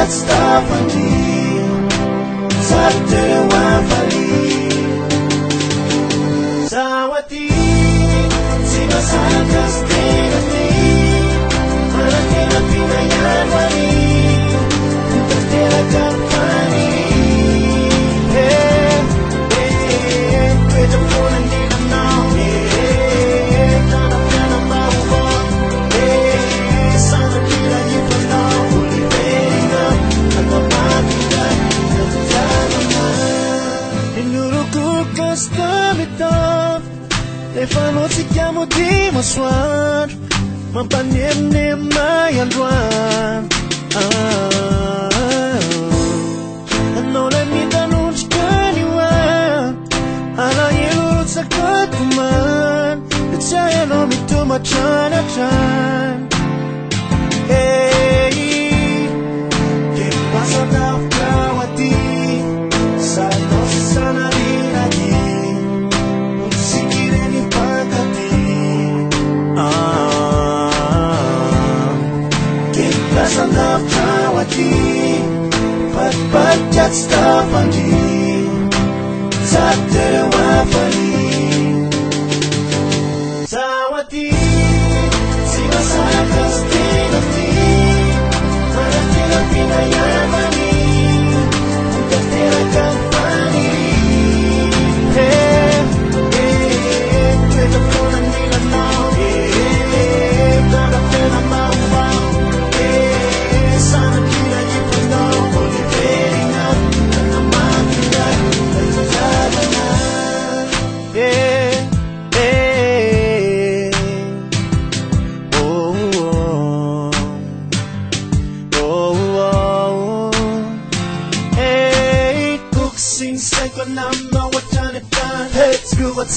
Stafandi Satte wafali Sawati Sina saka stinati Malakina pinayan wali Tastira kapani Hey, hey, Kweja puna nila now Hey, Tana pena mahuwa Hey, Sana kila yipa now Uli peringa Agmamagina Stamita Le famosi chiamo di Maswan Ma paniem mai andruan Non le mi danun chkaniwan Ala yelu sakatuman Chaya no mi tuma chana chan Hey Que pasa Kawati Sano sana Enough Kawati Pat Stafandi Satte wafali Sawati Sina saka stinati Manatila pinayamani Tastira kampani Hey, hey, Kweja puna nila now Hey, Tana pena mahuwa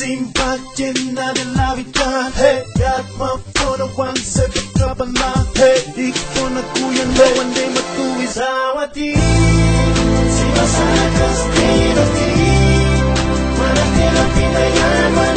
Team fighting na de la vida. Hey, got my phone one second drop a line. Hey, ikaw na kuya no one day matuwi Sawati. Sina sa kastinati. Manatila pinayaman.